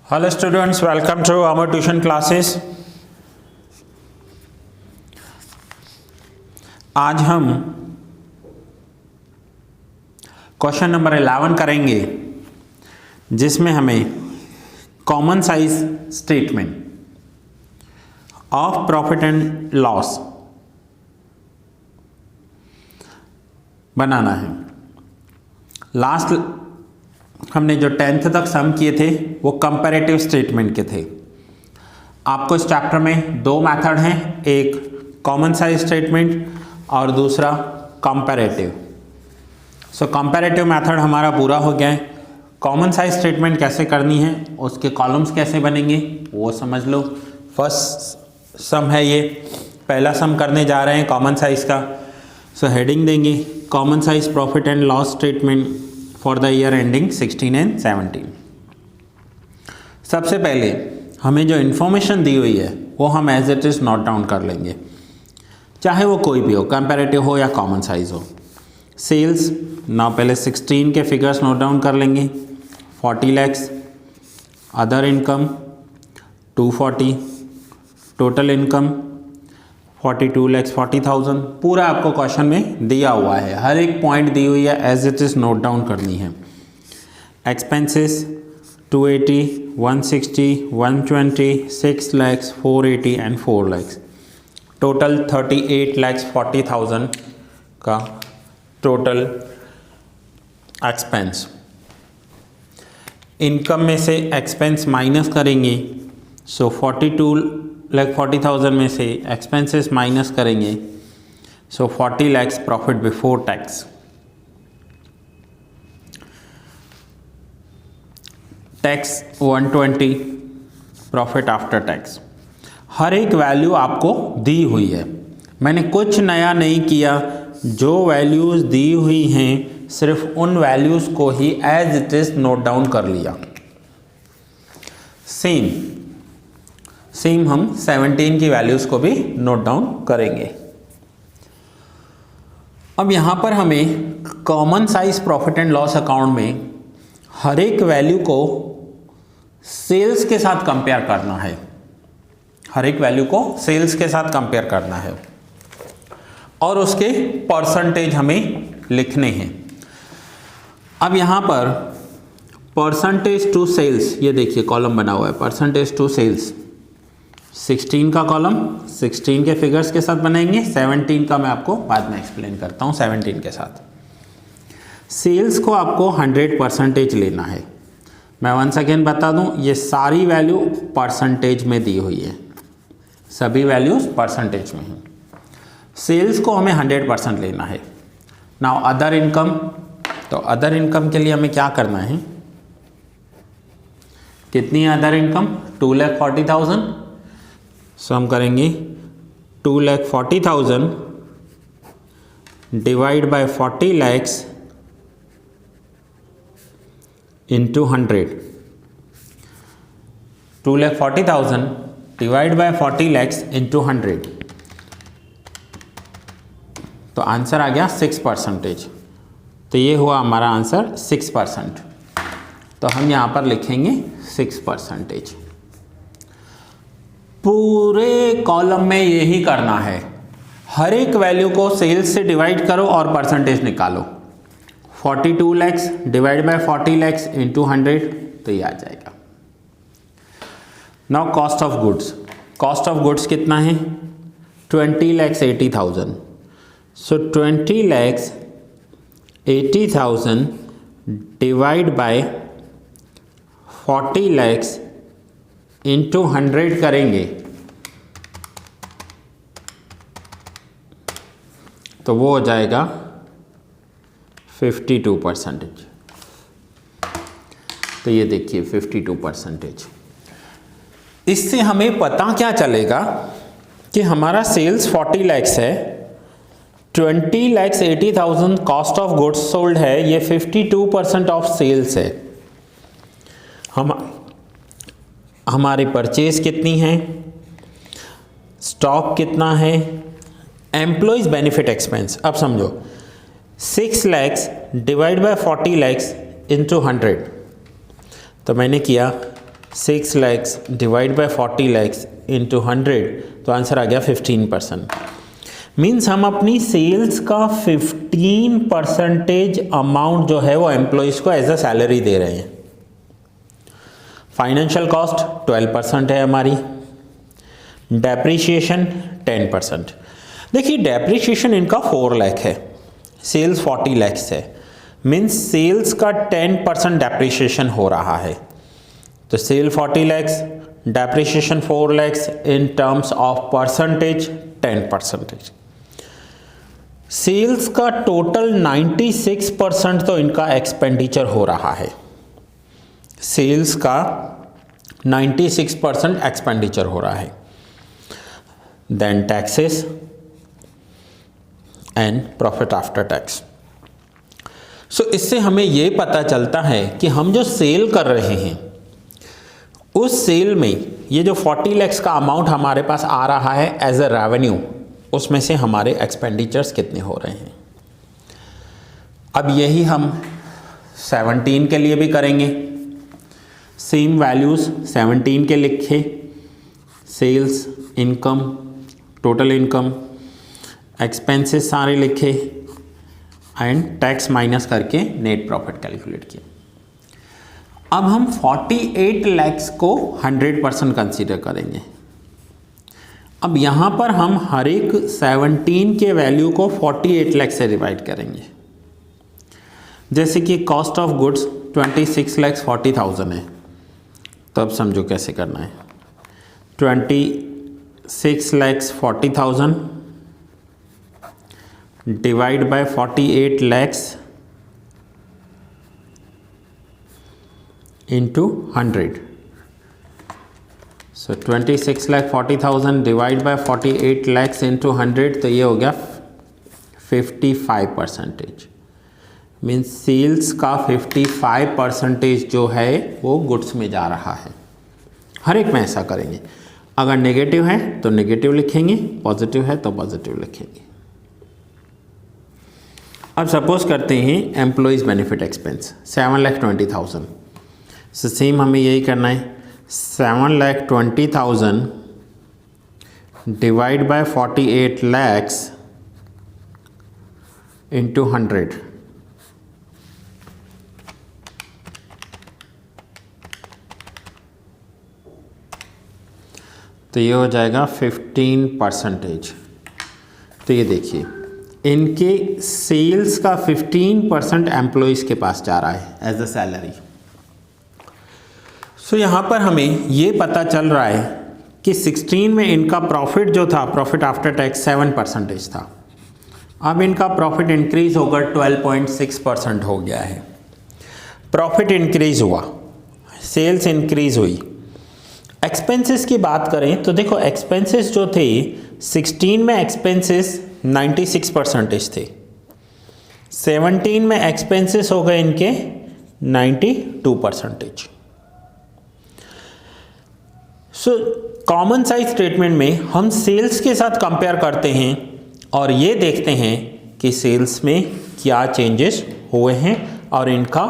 Hello students, welcome to our tuition classes। आज हम question number 11 करेंगे जिसमें हमें common size statement of profit and loss बनाना है। लास्ट हमने जो 10th तक सम किए थे वो कंपैरेटिव स्टेटमेंट के थे। आपको इस चैप्टर में दो मेथड हैं, एक कॉमन साइज स्टेटमेंट और दूसरा कंपैरेटिव। सो कंपैरेटिव मेथड हमारा पूरा हो गया है। कॉमन साइज स्टेटमेंट कैसे करनी है, उसके कॉलम्स कैसे बनेंगे वो समझ लो। फर्स्ट सम है ये, पहला सम करने जा रहे हैं कॉमन साइज का। सो हेडिंग देंगे common size profit and loss statement for the year ending 16 and 17। सबसे पहले हमें जो इन्फॉर्मेशन दी हुई है वो हम as it is note down कर लेंगे, चाहे वो कोई भी हो, कंपैरेटिव हो या कॉमन साइज हो। सेल्स ना पहले 16 के फिगर्स नोट डाउन कर लेंगे, 40 lakhs, other income 240, total income 42,40,000। पूरा आपको क्वेश्चन में दिया हुआ है, हर एक पॉइंट दी हुई है, as it is note down करनी है। Expenses 280, 160, 120, 6 lakhs, 480 and 4 lakhs। Total 38,40,000 का टोटल एक्सपेंस। इनकम में से एक्सपेंस माइनस करेंगे, सो 42,40,000 में से एक्सपेंसेस माइनस करेंगे, so 40 lakhs profit before tax. Tax 120, profit after tax. हर एक वैल्यू आपको दी हुई है, मैंने कुछ नया नहीं किया। जो वैल्यूज़ दी हुई हैं सिर्फ उन वैल्यूज़ को ही as it is note down कर लिया। सेम हम 17 की वैल्यूज़ को भी नोट डाउन करेंगे। अब यहाँ पर हमें common size profit and loss account में हर एक वैल्यू को सेल्स के साथ कंपेयर करना है, हर एक वैल्यू को सेल्स के साथ कंपेयर करना है और उसके परसेंटेज हमें लिखने हैं। अब यहाँ पर परसेंटेज टू सेल्स, ये देखिए कॉलम बना हुआ है, परसेंटेज टू सेल्स 16 का कॉलम 16 के फिगर्स के साथ बनाएंगे, 17 का मैं आपको बाद में एक्सप्लेन करता हूँ 17 के साथ। सेल्स को आपको 100% लेना है। मैं वंस अगेन बता दूँ, ये सारी वैल्यू परसेंटेज में दी हुई है, सभी वैल्यूज परसेंटेज में हैं। सेल्स को हमें 100% लेना है। नाउ अदर इनकम, तो अदर इनकम के लिए हमें क्या करना है, कितनी है अदर इनकम 2,40,000। सो हम करेंगे 2,40,000 divide by 40 lakhs into 100। 2,40,000 divide by 40 lakhs into 100, तो आंसर आ गया 6%। तो ये हुआ हमारा आंसर 6%। तो हम यहाँ पर लिखेंगे 6%। पूरे कॉलम में यही करना है, हर एक वैल्यू को सेल्स से डिवाइड करो और परसेंटेज निकालो। 42 lakhs divide by 40 lakhs into 100, तो ये आ जाएगा। Now cost of goods, cost of goods कितना है 20,80,000। सो 20,80,000 डिवाइड बाय 40 lakhs इंटू 100 करेंगे, तो वो हो जाएगा 52%। तो ये देखिए 52%। इससे हमें पता क्या चलेगा कि हमारा सेल्स 40 lakhs है, 20,80,000 कॉस्ट ऑफ गुड्स सोल्ड है, ये 52% ऑफ सेल्स है। हमारी परचेज कितनी है, स्टॉक कितना है, एम्प्लॉयज़ बेनिफिट एक्सपेंस। अब समझो 6 lakhs divide by 40 lakhs into 100, तो मैंने किया 6 lakhs divide by 40 lakhs into 100, तो आंसर आ गया 15%। मीन्स हम अपनी सेल्स का 15% अमाउंट जो है वो एम्प्लॉयज़ को एज अ सैलरी दे रहे हैं। फाइनेंशियल कॉस्ट 12% है हमारी, डेप्रीशिएशन 10%। देखिए डेप्रीशिएशन इनका 4 लाख है, सेल्स 40 लैक्स है, मीन्स सेल्स का 10% डेप्रीशिएशन हो रहा है। तो sale 40 lakhs, depreciation 4 lakhs, in terms of percentage 10%। Sales का टोटल 96% तो इनका एक्सपेंडिचर हो रहा है, सेल्स का 96% एक्सपेंडिचर हो रहा है। Then taxes and profit after tax. So इससे हमें ये पता चलता है कि हम जो सेल कर रहे हैं उस सेल में ये जो 40 लैक्स का अमाउंट हमारे पास आ रहा है एज अ रेवेन्यू, उसमें से हमारे एक्सपेंडिचर्स कितने हो रहे हैं। अब यही हम 17 के लिए भी करेंगे, सेम वैल्यूज़ 17 के लिखे, sales, income, total income, expenses सारे लिखे एंड टैक्स माइनस करके नेट प्रॉफिट कैलकुलेट किया। अब हम 48 लैक्स को 100% कंसीडर करेंगे। अब यहाँ पर हम हर एक 17 के वैल्यू को 48 लैक्स से डिवाइड करेंगे। जैसे कि कॉस्ट ऑफ गुड्स 26 लैक्स 40,000 है, तो अब समझो कैसे करना है। 26 lakhs 40,000 divide by 48 lakhs into 100। So 26 lakh 40,000 divide by 48 lakhs into 100, तो ये हो गया 55%। मीन्स सेल्स का 55% जो है वो गुड्स में जा रहा है। हर एक में ऐसा करेंगे, अगर नेगेटिव है तो नेगेटिव लिखेंगे, पॉजिटिव है तो पॉजिटिव लिखेंगे। अब सपोज करते हैं employees benefit expense 7,20,000। So same हमें यही करना है, 7,20,000 डिवाइड बाय 48 लैक्स इंटू 100। तो ये हो जाएगा 15%। तो ये देखिए इनके सेल्स का 15% एम्प्लॉयज़ के पास जा रहा है एज अ सैलरी। सो यहाँ पर हमें ये पता चल रहा है कि 16 में इनका प्रॉफिट जो था, प्रॉफिट आफ्टर टैक्स 7% था। अब इनका प्रॉफिट इंक्रीज होकर 12.6% हो गया है। प्रॉफिट इंक्रीज हुआ, सेल्स इंक्रीज हुई। एक्सपेंसेस की बात करें तो देखो एक्सपेंसेस जो थे 16 में एक्सपेंसेस 96% थे, 17 में एक्सपेंसेस हो गए इनके 92%। सो कॉमन साइज स्टेटमेंट में हम सेल्स के साथ कंपेयर करते हैं और ये देखते हैं कि सेल्स में क्या चेंजेस हुए हैं और इनका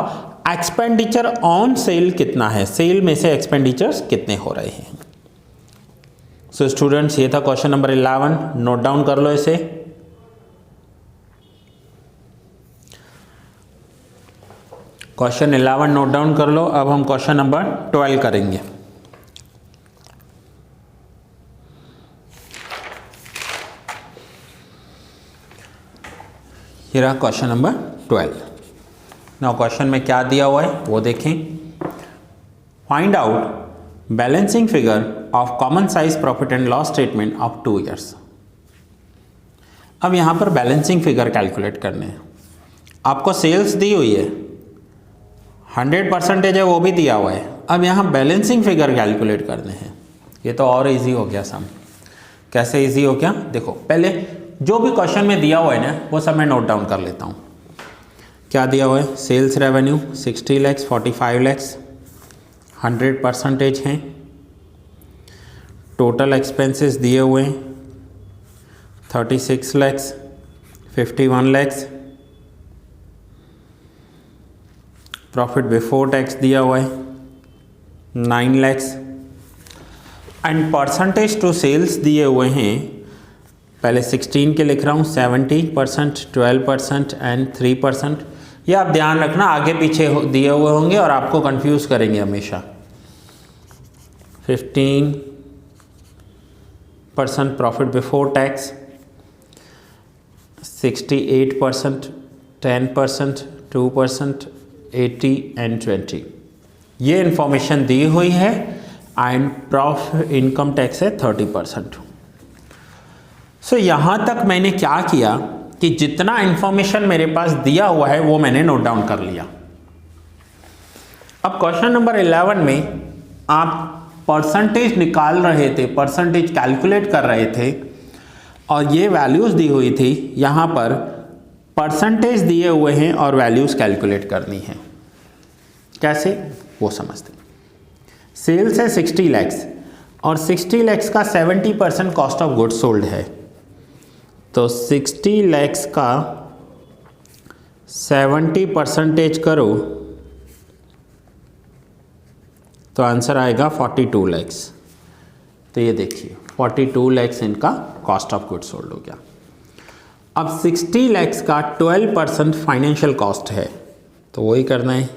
एक्सपेंडिचर ऑन सेल कितना है, सेल में से एक्सपेंडिचर्स कितने हो रहे हैं। सो स्टूडेंट्स ये था क्वेश्चन नंबर 11, नोट डाउन कर लो इसे। क्वेश्चन 11 नोट डाउन कर लो। अब हम क्वेश्चन नंबर 12 करेंगे। ये रहा क्वेश्चन नंबर 12। नाउ क्वेश्चन में क्या दिया हुआ है वो देखें। Find out balancing figure of common size profit and loss statement of 2 years. अब यहाँ पर बैलेंसिंग फिगर कैलकुलेट करने हैं। आपको सेल्स दी हुई है, 100% है वो भी दिया हुआ है। अब यहाँ बैलेंसिंग फिगर कैलकुलेट करने हैं। ये तो और इजी हो गया सम। कैसे इजी हो गया देखो, पहले जो भी क्वेश्चन में दिया हुआ है ना वो सब मैं नोट डाउन कर लेता हूँ। क्या दिया हुआ है, सेल्स रेवेन्यू 60 लैक्स 45 लैक्स 100% हैं। टोटल एक्सपेंसेस दिए हुए हैं 36 lakhs 51 lakhs. Profit before tax दिया हुआ है 9 lakhs and percentage to sales दिए हुए हैं, पहले 16 के लिख रहा हूँ, 70%, 12% एंड 3%। ये आप ध्यान रखना, आगे पीछे दिए हुए होंगे और आपको कंफ्यूज करेंगे हमेशा। 15% प्रॉफिट बिफोर टैक्स, 68%, 10%, 2%, 80 एंड 20। ये इंफॉर्मेशन दी हुई है एंड प्रॉफिट इनकम टैक्स है 30%। सो यहाँ तक मैंने क्या किया कि जितना इंफॉर्मेशन मेरे पास दिया हुआ है वो मैंने नोट डाउन कर लिया। अब क्वेश्चन नंबर 11 में आप परसेंटेज निकाल रहे थे, परसेंटेज कैलकुलेट कर रहे थे और ये वैल्यूज दी हुई थी। यहाँ पर परसेंटेज दिए हुए हैं और वैल्यूज कैलकुलेट करनी है। कैसे वो समझते हैं। सेल्स है 60 लैक्स और 60 लैक्स का 70% कॉस्ट ऑफ गुड्स सोल्ड है। तो 60 लैक्स का 70% करो तो आंसर आएगा 42 लैक्स। तो ये देखिए 42 लैक्स इनका कॉस्ट ऑफ गुड्स सोल्ड हो गया। अब 60 लैक्स का 12% फाइनेंशियल कॉस्ट है, तो वही करना है।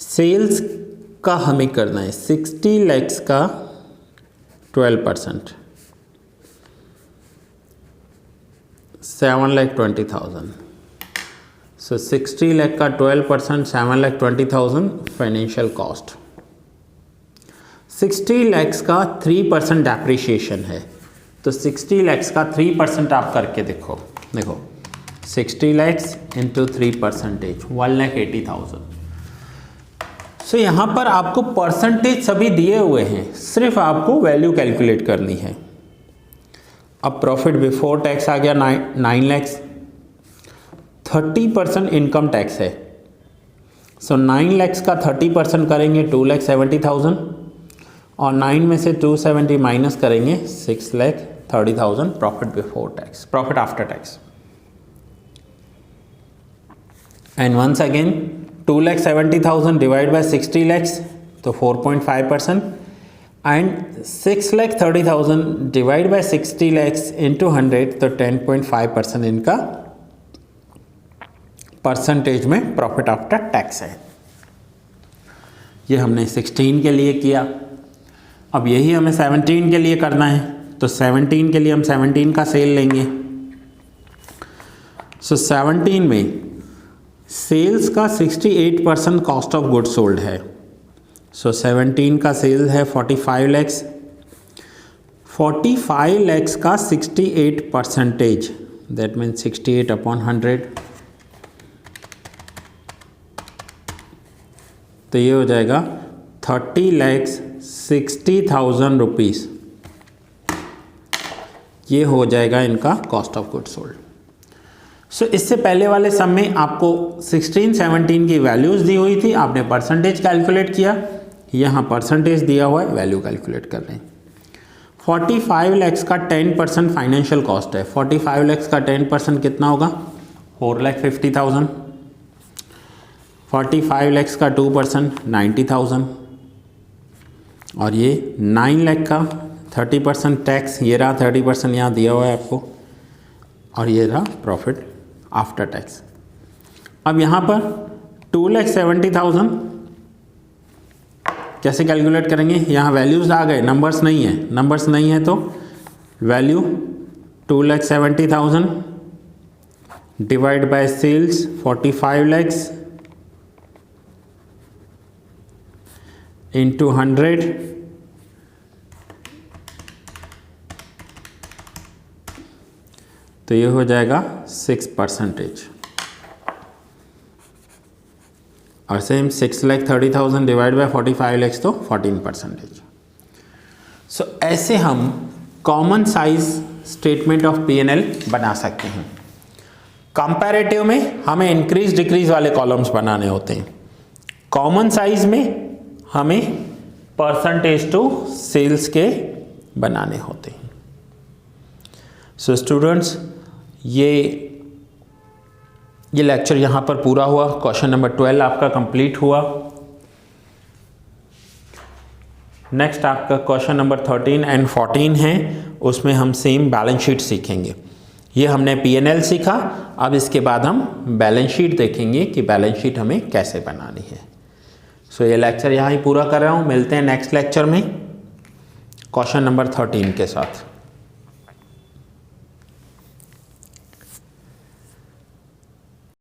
सेल्स का हमें करना है 60 लैक्स का 12%, 7,20,000। सो 60 लाख का 12%, 7,20,000 फाइनेंशियल कॉस्ट। 60 लैक्स का 3% डेप्रिसिएशन है, तो 60 लैक्स का 3% आप करके देखो। 60 लैक्स इंटू 3%, 1,80,000। सो यहाँ पर आपको परसेंटेज सभी दिए हुए हैं, सिर्फ आपको वैल्यू कैलकुलेट करनी है। अब प्रॉफिट बिफोर टैक्स आ गया 9 लैक्स, 30% इनकम टैक्स है। सो 9 लैक्स का 30% करेंगे 2,70,000 और 9 में से 270 माइनस करेंगे 6,30,000 profit before tax, profit after tax. And once again 2,70,000 divide by 60 lakhs तो 4.5% and 6,30,000 divide by 60 lakhs into 100 तो 10.5% इनका परसेंटेज में प्रॉफिट आफ्टर टैक्स है। ये हमने 16 के लिए किया। अब यही हमें 17 के लिए करना है, तो 17 के लिए हम 17 का सेल लेंगे। सो 17 में सेल्स का 68% कॉस्ट ऑफ गुड्स सोल्ड है। सो 17 का सेल है 45 लैक्स। 45 लैक्स का 68%, दैट मीन्स 68/100, तो ये हो जाएगा 30,60,000 रुपीज़। ये हो जाएगा इनका कॉस्ट ऑफ गुड्स सोल्ड। सो इससे पहले वाले सम में आपको 16, 17 की वैल्यूज़ दी हुई थी, आपने परसेंटेज कैलकुलेट किया। यहाँ परसेंटेज दिया हुआ है, वैल्यू कैलकुलेट कर रहे हैं। 45 लैक्स का 10% फाइनेंशियल कॉस्ट है। 45 लैक्स का 10% कितना होगा? 4,50,000। 45 लैक्स का 2% 90,000 और ये 9 लाख का 30% टैक्स, ये रहा 30% यहाँ दिया हुआ है आपको, और ये रहा प्रॉफिट आफ्टर टैक्स। अब यहाँ पर 2,70,000 कैसे कैलकुलेट करेंगे? यहाँ वैल्यूज़ आ गए, नंबर्स नहीं है। नंबर्स नहीं है तो value 2,70,000 divide by sales 45 lakhs into 100 तो ये हो जाएगा 6%। और सेम 6,30,000 डिवाइड बाय 45 लैक्स तो 14%। सो ऐसे हम common size statement of P&L बना सकते हैं। कंपैरेटिव में हमें इंक्रीज डिक्रीज वाले कॉलम्स बनाने होते हैं। कॉमन साइज में हमें परसेंटेज टू सेल्स के बनाने होते हैं। सो स्टूडेंट्स, ये लेक्चर यहाँ पर पूरा हुआ। क्वेश्चन नंबर 12 आपका कंप्लीट हुआ। नेक्स्ट आपका क्वेश्चन नंबर 13 एंड 14 है, उसमें हम सेम बैलेंस शीट सीखेंगे। ये हमने P&L सीखा, अब इसके बाद हम बैलेंस शीट देखेंगे कि बैलेंस शीट हमें कैसे बनानी है। सो ये लेक्चर यहाँ ही पूरा कर रहा हूँ, मिलते हैं नेक्स्ट लेक्चर में क्वेश्चन नंबर 13 के साथ।